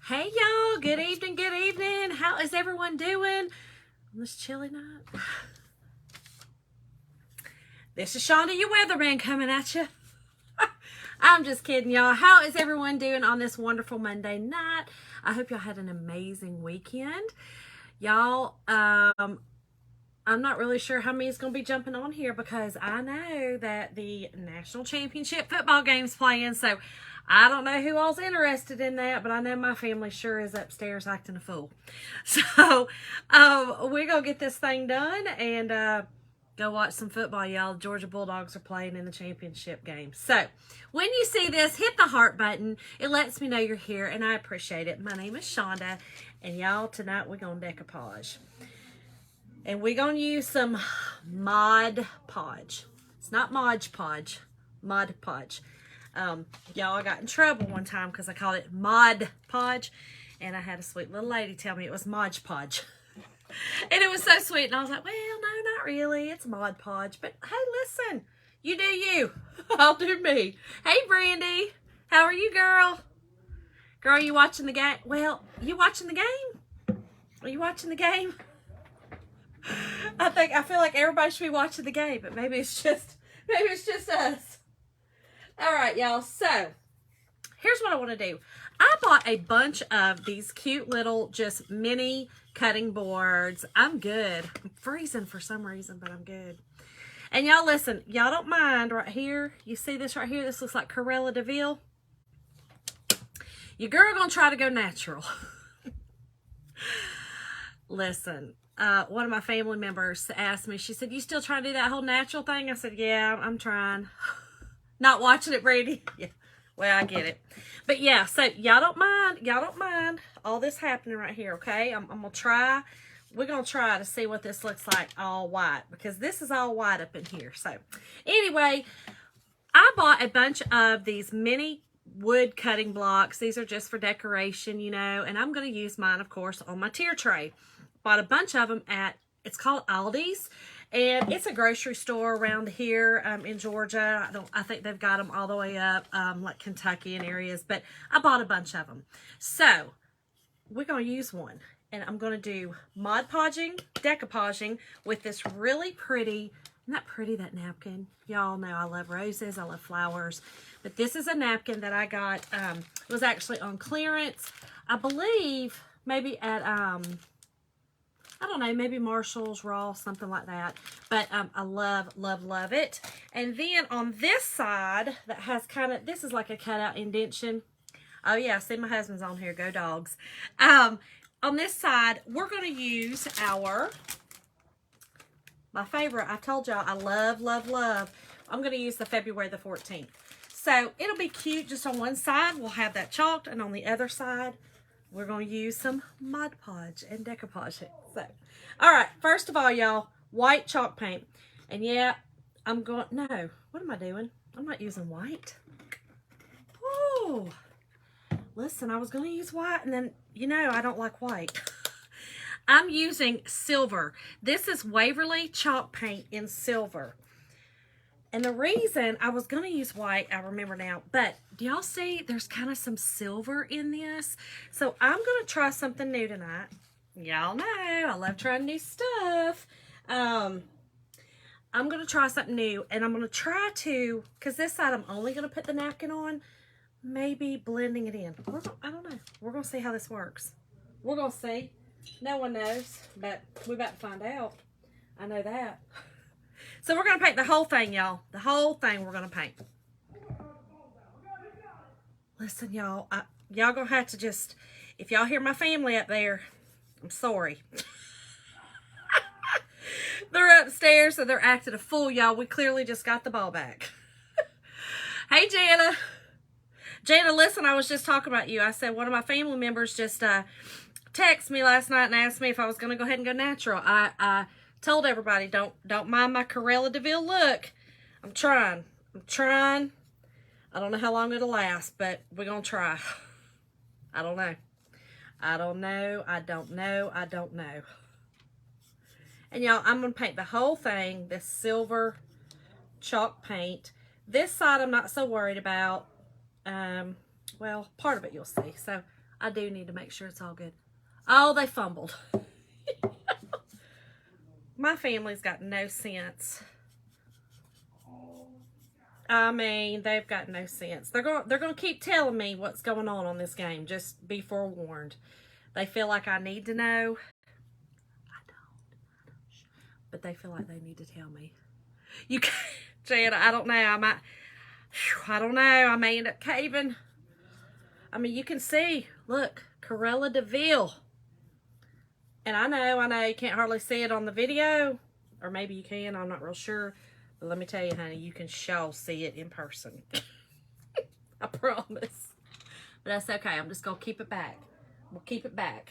Hey y'all, good evening, good evening. How is everyone doing on this chilly night? This is Shonda, your weatherman, coming at you. I'm just kidding, y'all. How is everyone doing on this wonderful Monday night? I hope y'all had an amazing weekend. Y'all, I'm not really sure how many is going to be jumping on here because I know that the national championship football game's playing, so I don't know who all's interested in that, but I know my family sure is upstairs acting a fool. So we're going to get this thing done and go watch some football, y'all. Georgia Bulldogs are playing in the championship game. So when you see this, hit the heart button. It lets me know you're here, and I appreciate it. My name is Shonda, and y'all, tonight we're going to decoupage. And we're going to use some Mod Podge. It's not Mod Podge. Mod Podge. Y'all, I got in trouble one time because I called it Mod Podge. And I had a sweet little lady tell me it was Mod Podge. And it was so sweet. And I was like, well, no, not really. It's Mod Podge. But hey, listen. You do you. I'll do me. Hey, Brandy. How are you, girl? Girl, you watching the game? Well, you watching the game? Are you watching the game? I feel like everybody should be watching the game, but maybe it's just us. All right, y'all. So here's what I want to do. I bought a bunch of these cute little just mini cutting boards. I'm good. I'm freezing for some reason, but I'm good. And y'all listen, y'all don't mind right here. You see this right here? This looks like Cruella de Vil. Your girl gonna try to go natural. Listen. One of my family members asked me, she said, you still trying to do that whole natural thing? I said, yeah, I'm trying. Not watching it, Brady. Yeah. Well, I get it. But yeah, so y'all don't mind all this happening right here, okay? I'm going to try. We're going to try to see what this looks like all white, because this is all white up in here. So anyway, I bought a bunch of these mini wood cutting blocks. These are just for decoration, you know, and I'm going to use mine, of course, on my tier tray. Bought a bunch of them at, it's called Aldi's, and it's a grocery store around here in Georgia. I think they've got them all the way up like Kentucky and areas, but I bought a bunch of them. So we're going to use one, and I'm going to do Mod Podging, decoupaging with this really pretty, not pretty, that napkin. Y'all know I love roses, I love flowers, but this is a napkin that I got. It was actually on clearance, I believe, maybe at I don't know, maybe Marshall's, Ross, something like that. But I love it. And then on this side, that has kind of, this is like a cutout indentation. Oh yeah, see, my husband's on here. Go dogs. On this side, we're going to use my favorite. I told y'all I love. I'm going to use the February the 14th. So it'll be cute just on one side. We'll have that chalked, and on the other side, we're going to use some Mod Podge and decoupage it. So, all right, first of all, y'all, white chalk paint. And yeah, I'm going, no, what am I doing? I'm not using white. Oh, listen, I was going to use white, and then, you know, I don't like white. I'm using silver. This is Waverly chalk paint in silver. And the reason I was going to use white, I remember now, but do y'all see there's kind of some silver in this? So I'm going to try something new tonight. Y'all know I love trying new stuff. I'm going to try something new, and I'm going to try to, because this side I'm only going to put the napkin on, maybe blending it in. I don't know. We're going to see how this works. We're going to see. No one knows, but we're about to find out. I know that. So we're going to paint the whole thing, y'all. The whole thing we're going to paint. Listen, y'all. Y'all going to have to just, if y'all hear my family up there, I'm sorry. They're upstairs, so they're acting a fool, y'all. We clearly just got the ball back. Hey, Jana. Jana, listen, I was just talking about you. I said one of my family members just texted me last night and asked me if I was going to go ahead and go natural. I told everybody, don't mind my Cruella de Vil look. I'm trying. I don't know how long it'll last, but we're going to try. I don't know. And y'all, I'm going to paint the whole thing, this silver chalk paint. This side I'm not so worried about. Well, part of it you'll see. So I do need to make sure it's all good. Oh, they fumbled. My family's got no sense. I mean, they've got no sense. They're going to keep telling me what's going on this game. Just be forewarned. They feel like I need to know. I don't. But they feel like they need to tell me. You can't, Jan, I don't know. I don't know. I may end up caving. I mean, you can see. Look, Corella DeVille. And I know you can't hardly see it on the video. Or maybe you can. I'm not real sure. But let me tell you, honey, you can sure see it in person. I promise. But that's okay. I'm just going to keep it back. We'll keep it back.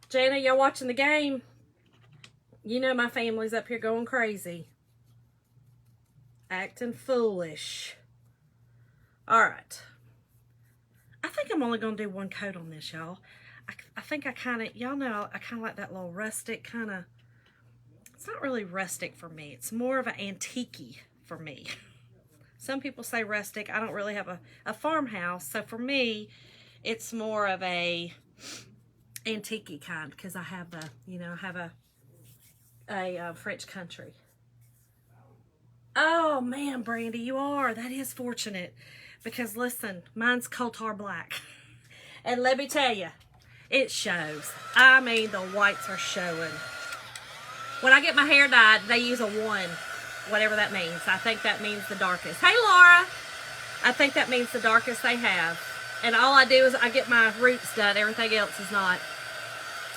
Jana, y'all watching the game? You know my family's up here going crazy. Acting foolish. Alright. I think I'm only going to do one coat on this, y'all. I think I kind of, y'all know, I kind of like that little rustic kind of. It's not really rustic for me. It's more of an antique-y for me. Some people say rustic. I don't really have a farmhouse. So for me, it's more of a antique-y kind because I have a, you know, I have a French country. Oh, man, Brandy, you are. That is fortunate. Because, listen, mine's coal tar black. And let me tell you, it shows. I mean, the whites are showing. When I get my hair dyed, they use a 1, whatever that means. I think that means the darkest. Hey, Laura. I think that means the darkest they have. And all I do is I get my roots done. Everything else is not.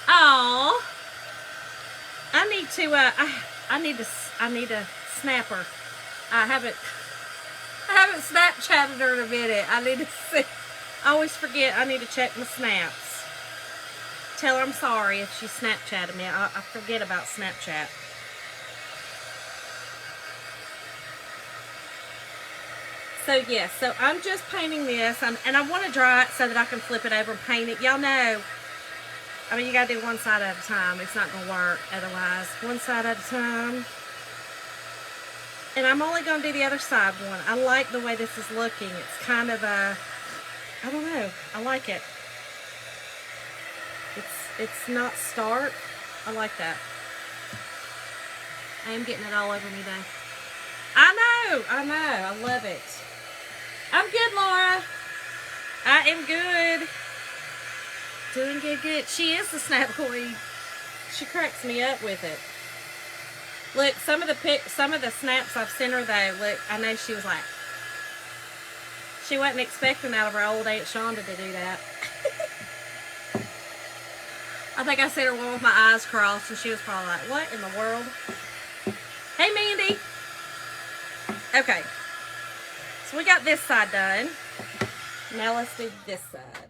Oh, I need a snapper. I haven't Snapchatted her in a minute. I need to see. I always forget. I need to check my snaps. Tell her I'm sorry if she Snapchatted me. I forget about Snapchat. So, yeah. So, I'm just painting this. And I want to dry it so that I can flip it over and paint it. Y'all know. I mean, you got to do one side at a time. It's not going to work otherwise. One side at a time. And I'm only going to do the other side one. I like the way this is looking. It's kind of a, I don't know. I like it. It's not stark. I like that. I am getting it all over me though. I know. I love it. I'm good, Laura. I am good. Doing good. She is the snap queen. She cracks me up with it. Look, some of the snaps I've sent her though, look, I know she was like, she wasn't expecting out of her old Aunt Shonda to do that. I think I sent her one with my eyes crossed and she was probably like, what in the world? Hey, Mandy. Okay. So we got this side done. Now let's do this side.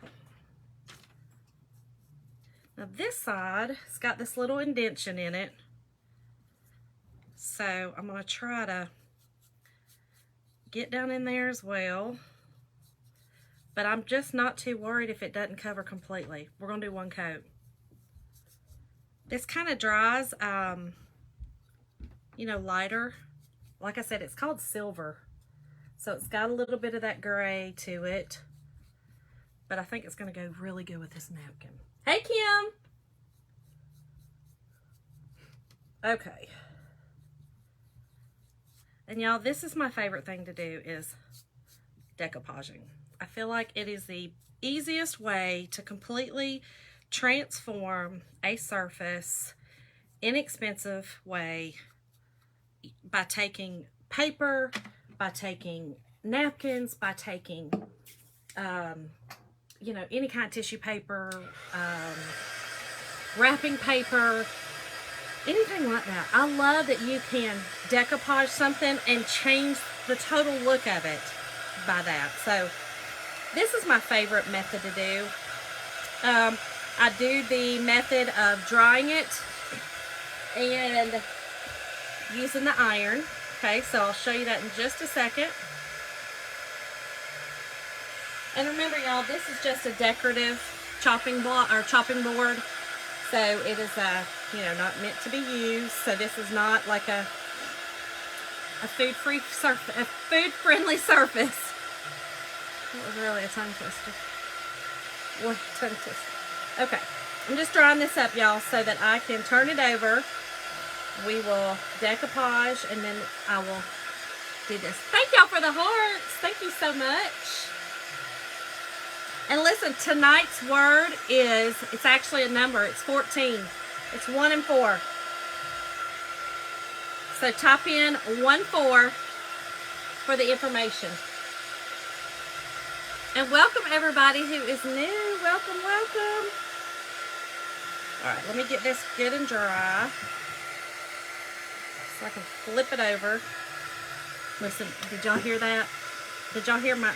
Now this side, it's got this little indentation in it. So I'm going to try to get down in there as well. But I'm just not too worried if it doesn't cover completely. We're going to do one coat. This kind of dries, you know, lighter. Like I said, it's called silver. So it's got a little bit of that gray to it. But I think it's going to go really good with this napkin. Hey, Kim. Okay. And y'all, this is my favorite thing to do is decoupaging. I feel like it is the easiest way to completely transform a surface, inexpensive way, by taking paper, by taking napkins, by taking, you know, any kind of tissue paper, wrapping paper, anything like that. I love that you can decoupage something and change the total look of it by that. So this is my favorite method to do. I do the method of drying it and using the iron. Okay, so I'll show you that in just a second. And remember, y'all, this is just a decorative chopping block or chopping board. So it is you know, not meant to be used. So this is not like a food-friendly surface. That was really a tongue twister. Well, tongue twister. Okay. I'm just drawing this up, y'all, so that I can turn it over. We will decoupage, and then I will do this. Thank y'all for the hearts. Thank you so much. And listen, tonight's word is, it's actually a number. It's 14. It's 1 and 4. So type in 1-4 for the information. And welcome everybody who is new. Welcome, welcome. All right, let me get this good and dry so I can flip it over. Listen, did y'all hear that? Did y'all hear my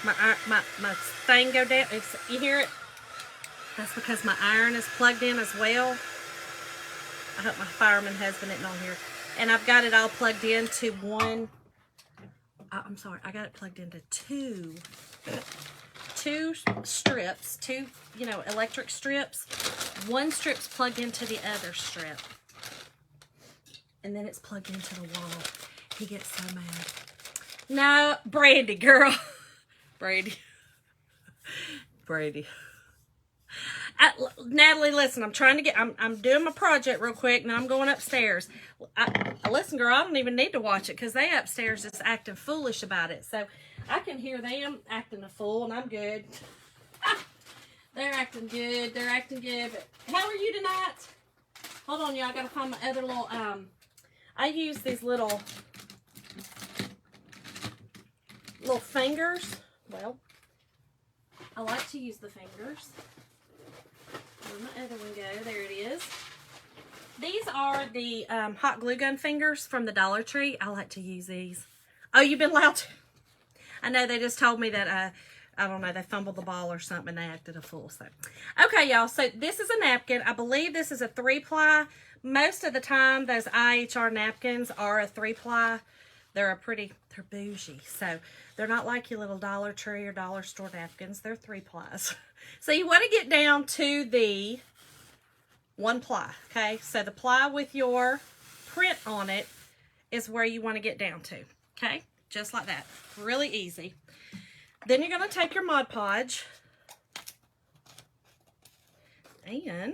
my thing go down? You hear it? That's because my iron is plugged in as well. I hope my fireman husband isn't on here. And I've got it all plugged into one. I'm sorry, I got it plugged into two strips, two, you know, electric strips. One strip's plugged into the other strip. And then it's plugged into the wall. He gets so mad. No, Brandy, girl. Brady. Natalie, listen, I'm trying to get, I'm doing my project real quick, and I'm going upstairs. Listen, girl, I don't even need to watch it, because they upstairs just acting foolish about it. So I can hear them acting a fool, and I'm good. They're acting good. They're acting good. But how are you tonight? Hold on, y'all. I got to find my other little, I use these little fingers. Well, I like to use the fingers. Where'd my other one go? There it is. These are the hot glue gun fingers from the Dollar Tree. I like to use these. Oh, you've been loud too? I know they just told me that, I don't know, they fumbled the ball or something and they acted a fool. So, okay, y'all. So this is a napkin. I believe this is a 3-ply. Most of the time, those IHR napkins are a 3-ply. They're bougie. So they're not like your little Dollar Tree or Dollar Store napkins. They're 3-plies. So you want to get down to the 1-ply, okay? So the ply with your print on it is where you want to get down to, okay? Just like that. Really easy. Then you're going to take your Mod Podge and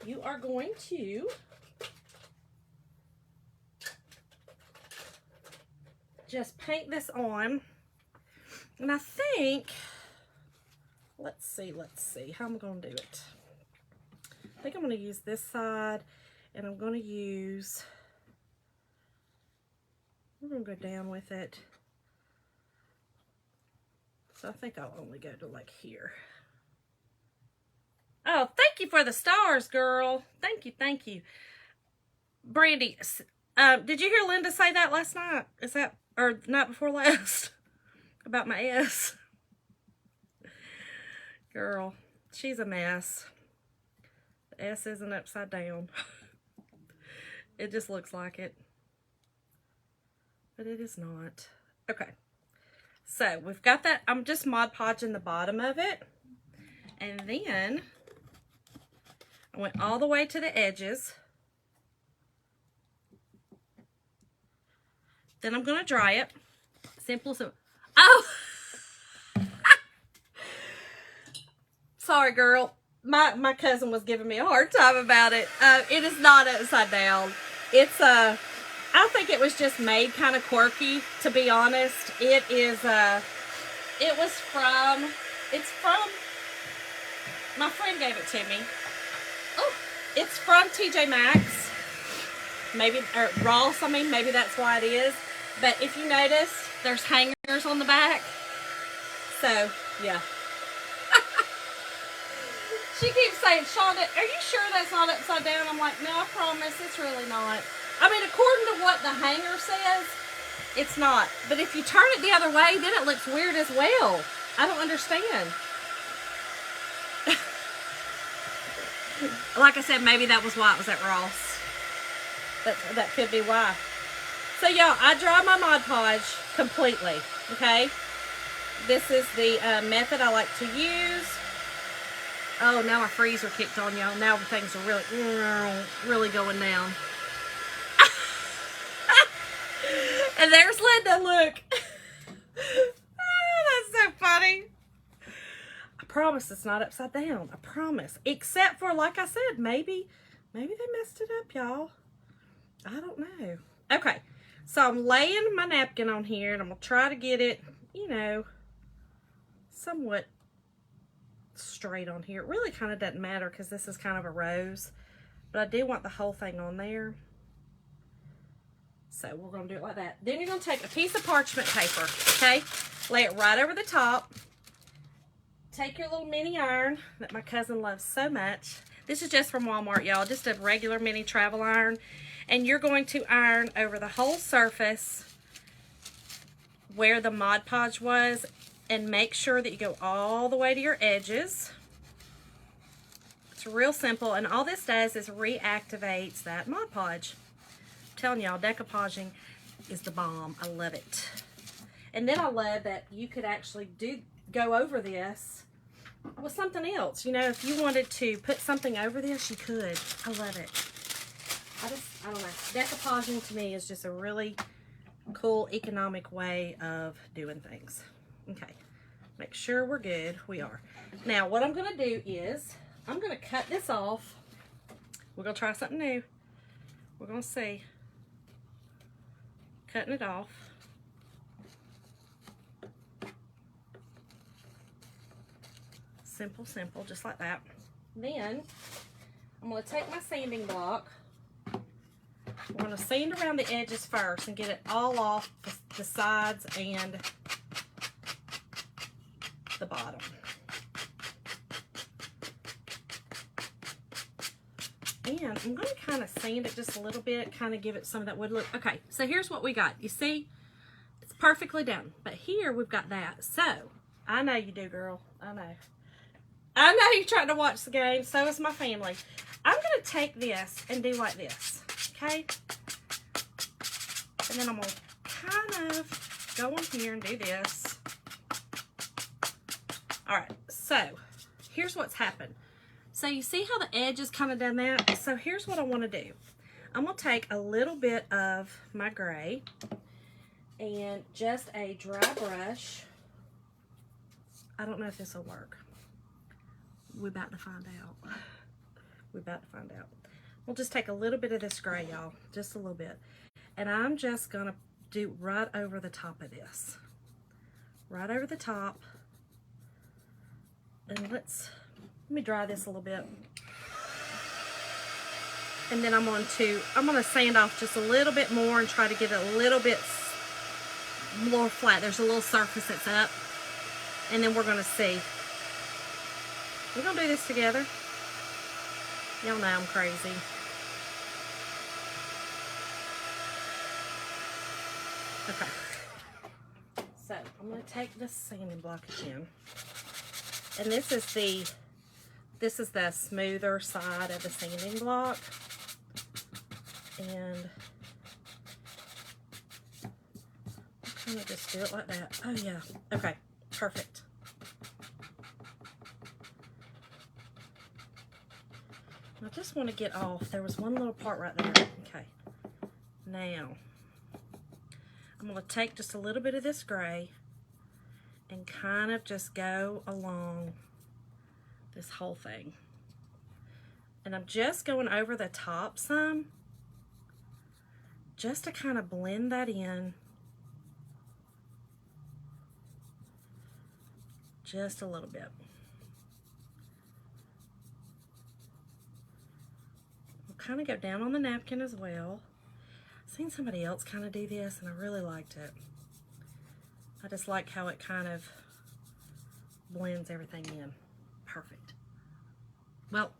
you are going to just paint this on. And I think, let's see how I'm going to do it. I think I'm going to use this side, and I'm going to use, we're going to go down with it. So I think I'll only go to like here. Oh, thank you for the stars, girl. Thank you, thank you. Brandy, did you hear Linda say that last night? Is that, or night before last? About my S. Girl, she's a mess. The S isn't upside down. It just looks like it. But it is not. Okay. So, we've got that. I'm just Mod Podging the bottom of it. And then, I went all the way to the edges. Then I'm going to dry it. Simple. Oh! Sorry, girl. My cousin was giving me a hard time about it. It is not upside down. It's I think it was just made kind of quirky, to be honest. It is it's from my friend gave it to me. Oh, it's from TJ Maxx. Maybe, or Ross, I mean, maybe that's why it is. But if you notice, there's hangers on the back. So, yeah. She keeps saying, Shonda, are you sure that's not upside down? I'm like, no, I promise, it's really not. I mean, according to what the hanger says, it's not. But if you turn it the other way, then it looks weird as well. I don't understand. Like I said, maybe that was why it was at Ross. That could be why. So, y'all, I dry my Mod Podge completely, okay? This is the method I like to use. Oh, now my freezer kicked on, y'all. Now things are really going down. And there's Linda, look. Oh, that's promise it's not upside down. I promise. Except for, like I said, maybe they messed it up, y'all. I don't know. Okay, so I'm laying my napkin on here, and I'm going to try to get it, you know, somewhat straight on here. It really kind of doesn't matter because this is kind of a rose, but I do want the whole thing on there. So we're going to do it like that. Then you're going to take a piece of parchment paper, okay? Lay it right over the top. Take your little mini iron that my cousin loves so much. This is just from Walmart, y'all. Just a regular mini travel iron. And you're going to iron over the whole surface where the Mod Podge was. And make sure that you go all the way to your edges. It's real simple. And all this does is reactivates that Mod Podge. I'm telling y'all, decoupaging is the bomb. I love it. And then I love that you could actually go over this with something else. You know, if you wanted to put something over this, you could. I love it. I don't know. Decoupaging to me is just a really cool, economic way of doing things. Okay. Make sure we're good. We are. Now, what I'm going to do is, I'm going to cut this off. We're going to try something new. We're going to see. Cutting it off. Simple, simple, just like that. Then, I'm going to take my sanding block. We're going to sand around the edges first and get it all off the sides and the bottom. And I'm going to kind of sand it just a little bit, kind of give it some of that wood look. Okay, so here's what we got. You see, it's perfectly done. But here we've got that. So, I know you do, girl. I know. I know you're trying to watch the game. So is my family. I'm going to take this and do like this. Okay? And then I'm going to kind of go on here and do this. Alright, so here's what's happened. So you see how the edge is kind of done that? So here's what I want to do. I'm going to take a little bit of my gray and just a dry brush. I don't know if this will work. We're about to find out. We're about to find out. We'll just take a little bit of this gray, y'all. Just a little bit. And I'm just going to do right over the top of this. Right over the top. And let me dry this a little bit. And then I'm going to sand off just a little bit more and try to get it a little bit more flat. There's a little surface that's up. And then we're going to see. We're going to do this together. Y'all know I'm crazy. Okay. So, I'm going to take this sanding block again. And this is the smoother side of the sanding block. And I'm kind of just do it like that. Oh yeah. Okay. Perfect. I just want to get off. There was one little part right there. Okay. Now, I'm going to take just a little bit of this gray and kind of just go along this whole thing. And I'm just going over the top some, just to kind of blend that in. Just a little bit. We'll kind of go down on the napkin as well. I've seen somebody else kind of do this and I really liked it. I just like how it kind of blends everything in. Perfect. Well,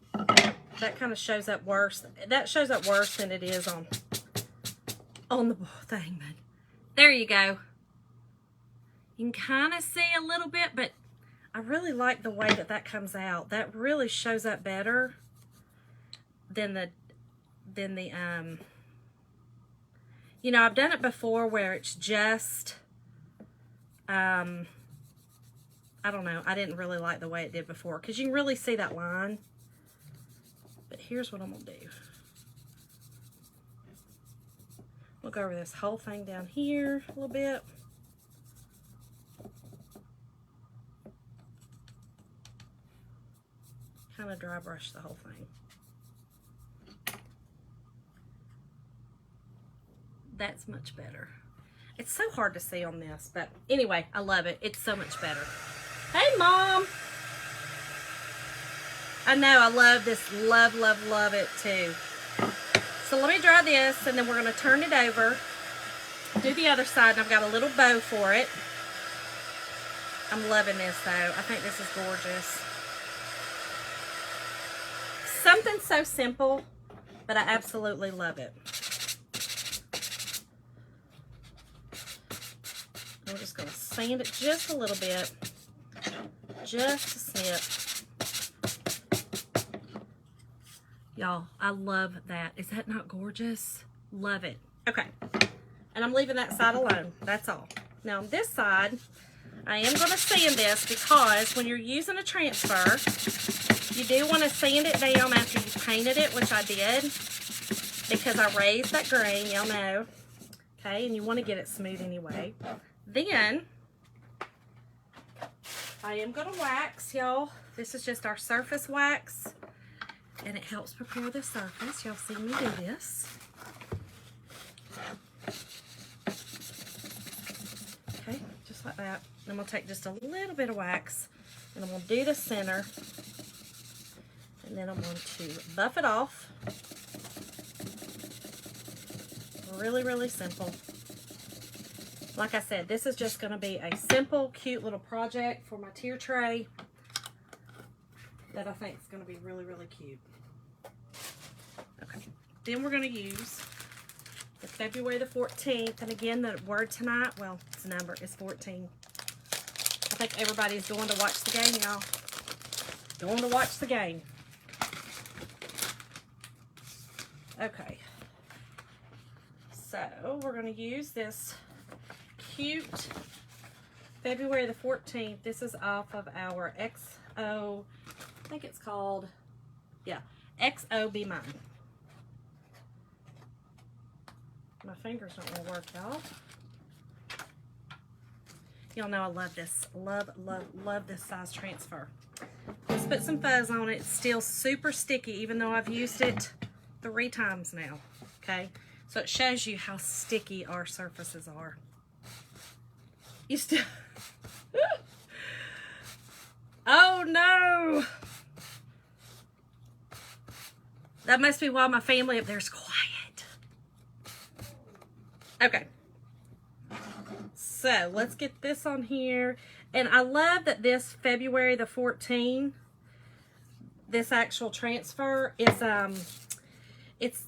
that kind of shows up worse. That shows up worse than it is on the thing, but there you go. You can kind of see a little bit, but I really like the way that comes out. That really shows up better than the you know, I've done it before where it's just I don't know. I didn't really like the way it did before because you can really see that line. But here's what I'm going to do. We'll go over this whole thing down here a little bit. going to dry brush the whole thing. That's much better. It's so hard to see on this, but anyway, I love it. It's so much better. Hey, Mom. I know, I love this. Love, love, love it too. So let me dry this, and then we're going to turn it over. Do the other side, and I've got a little bow for it. I'm loving this, though. I think this is gorgeous. Something so simple, but I absolutely love it. I'm just going to sand it just a little bit. Just a snip. Y'all, I love that. Is that not gorgeous? Love it. Okay. And I'm leaving that side alone. That's all. Now on this side, I am going to sand this because when you're using a transfer, you do want to sand it down after you painted it, which I did, because I raised that grain, y'all know. Okay, and you want to get it smooth anyway. Then, I am going to wax, y'all. This is just our surface wax, and it helps prepare the surface. Y'all see me do this. Okay, just like that. I'm going to take just a little bit of wax, and I'm going to do the center, and then I'm going to buff it off. Really, really simple. Like I said, this is just going to be a simple, cute little project for my tier tray that I think is going to be really, really cute. Okay, then we're going to use the February the 14th, and again, the word tonight, well, its number is 14. I think everybody's going to watch the game, y'all. Going to watch the game. Okay. So, we're going to use this cute February the 14th. This is off of our XO, I think it's called, yeah, XO Be Mine. My fingers don't want to work, y'all. Y'all know I love this. Love, love, love this size transfer. Let's put some fuzz on it. It's still super sticky, even though I've used it 3 times now. Okay? So it shows you how sticky our surfaces are. You still... Oh, no! That must be why my family up there is quiet. Okay. So, let's get this on here. And I love that this February the 14th, this actual transfer is, it's,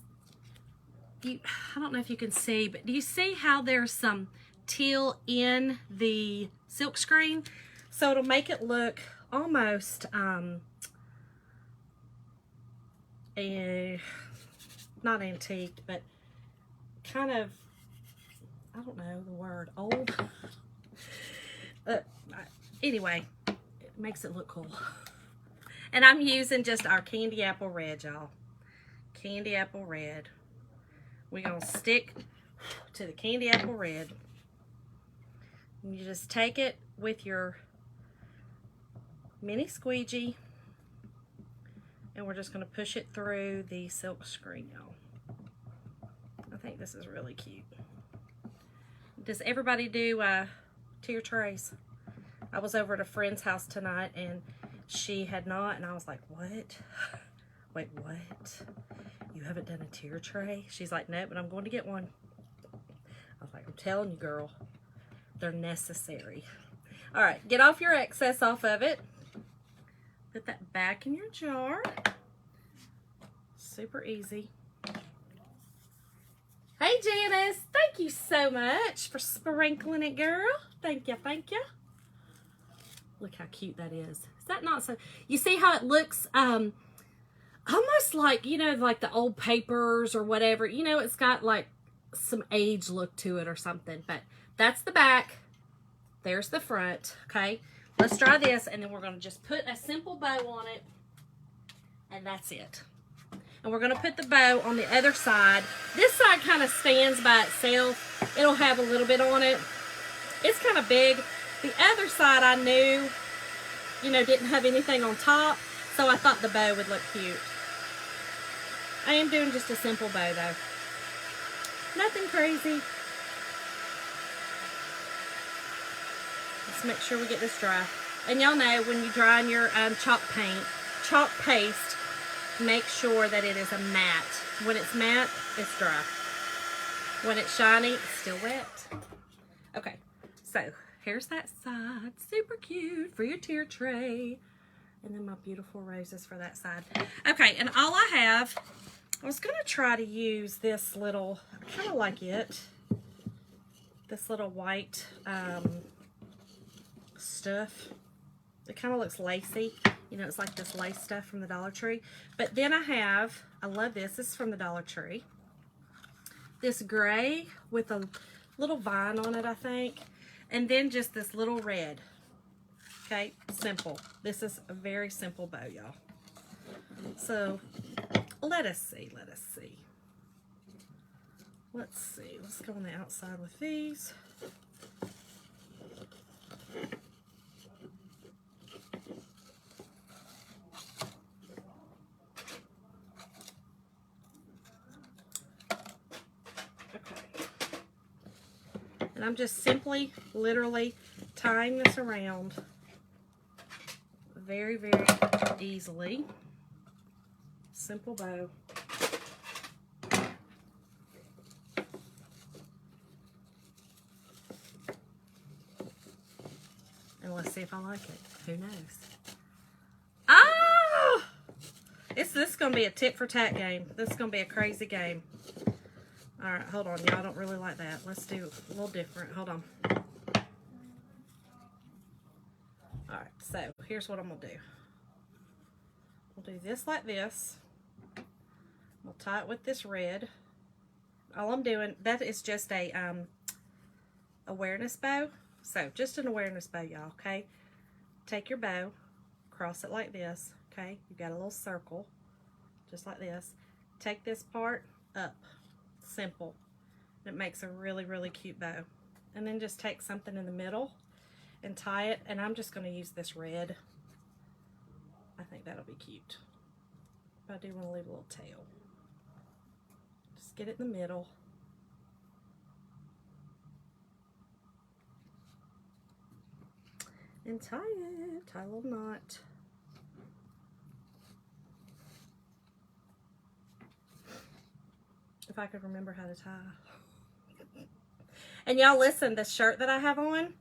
I don't know if you can see, but do you see how there's some teal in the silk screen? So it'll make it look almost, not antique, but kind of, I don't know the word, old. Anyway, it makes it look cool. And I'm using just our candy apple red, y'all. Candy apple red. We're going to stick to the candy apple red. And you just take it with your mini squeegee. And we're just going to push it through the silk screen, y'all. I think this is really cute. Does everybody do tier trays? I was over at a friend's house tonight and she had not, and I was like, what? Wait, what? You haven't done a tier tray? She's like, no, but I'm going to get one. I was like, I'm telling you, girl, they're necessary. All right, get off your excess off of it. Put that back in your jar. Super easy. Hey, Janice, thank you so much for sprinkling it, girl. Thank you, thank you. Look how cute that is. Is that not so? You see how it looks almost like, you know, like the old papers or whatever. You know, it's got like some age look to it or something. But that's the back. There's the front. Okay, let's try this, and then we're going to just put a simple bow on it, and that's it. And we're going to put the bow on the other side. This side kind of stands by itself. It'll have a little bit on it. It's kind of big. The other side I knew, you know, didn't have anything on top. So I thought the bow would look cute. I am doing just a simple bow though. Nothing crazy. Let's make sure we get this dry. And y'all know when you dry in your chalk paste, make sure that it is a matte. When it's matte, it's dry. When it's shiny, it's still wet. Okay, so here's that side. Super cute for your tier tray. And then my beautiful roses for that side. Okay, and all I have, I was going to try to use this little, I kind of like it, this little white stuff. It kind of looks lacy. You know, it's like this lace stuff from the Dollar Tree. But then I love this. This is from the Dollar Tree. This gray with a little vine on it, I think. And then just this little red. Okay, simple. This is a very simple bow, y'all. So, let us see. Let's see. Let's go on the outside with these. And I'm just simply, literally tying this around very, very easily. Simple bow. And let's see if I like it. Who knows? Oh! This is going to be a tit for tat game. This is going to be a crazy game. All right, hold on. Y'all don't really like that. Let's do a little different. Hold on. All right, so here's what I'm going to do. We'll do this like this. We'll tie it with this red. All I'm doing, that is just a awareness bow. So just an awareness bow, y'all, okay? Take your bow, cross it like this, okay? You've got a little circle, just like this. Take this part up. Simple. It makes a really, really cute bow. And then just take something in the middle and tie it. And I'm just going to use this red. I think that'll be cute. But I do want to leave a little tail. Just get it in the middle. And tie it. Tie a little knot. If I could remember how to tie. And y'all listen, the shirt that I have on,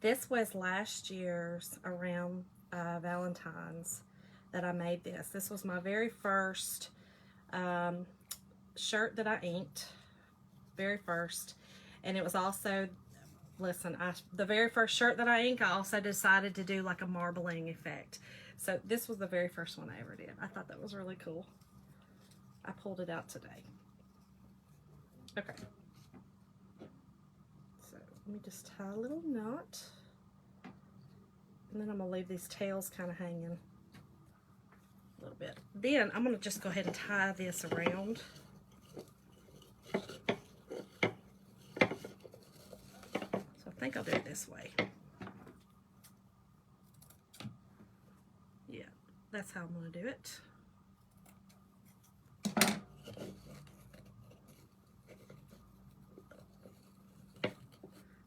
this was last year's around Valentine's that I made this. This was my very first shirt that I inked. Very first. And it was also, listen, the very first shirt that I inked, I also decided to do like a marbling effect. So this was the very first one I ever did. I thought that was really cool. I pulled it out today. Okay, so let me just tie a little knot, and then I'm going to leave these tails kind of hanging a little bit. Then I'm going to just go ahead and tie this around. So I think I'll do it this way. Yeah, that's how I'm going to do it.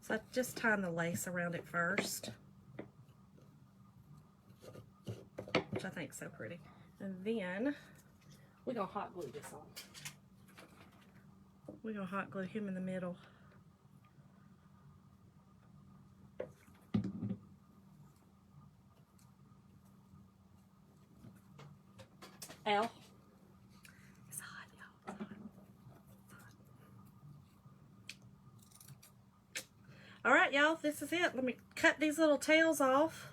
So I just tying the lace around it first, which I think is so pretty. And then we're going to hot glue this on. We're going to hot glue him in the middle. Al. It's hot, y'all. It's hot. All right, y'all, this is it. Let me cut these little tails off.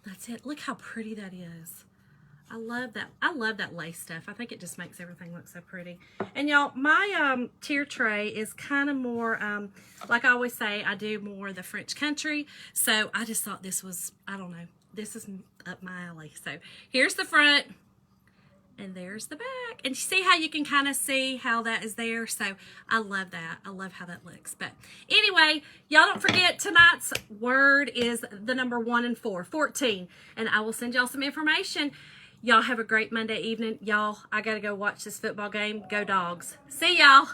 That's it. Look how pretty that is. I love that. I love that lace stuff. I think it just makes everything look so pretty. And y'all, my tier tray is kind of more, like I always say, I do more the French country. So I just thought this was, I don't know, this is up my alley. So here's the front. And there's the back. And you see how you can kind of see how that is there? So I love that. I love how that looks. But anyway, y'all don't forget tonight's word is the number 1 and 4, 14. And I will send y'all some information. Y'all have a great Monday evening. Y'all, I got to go watch this football game. Go Dogs. See y'all.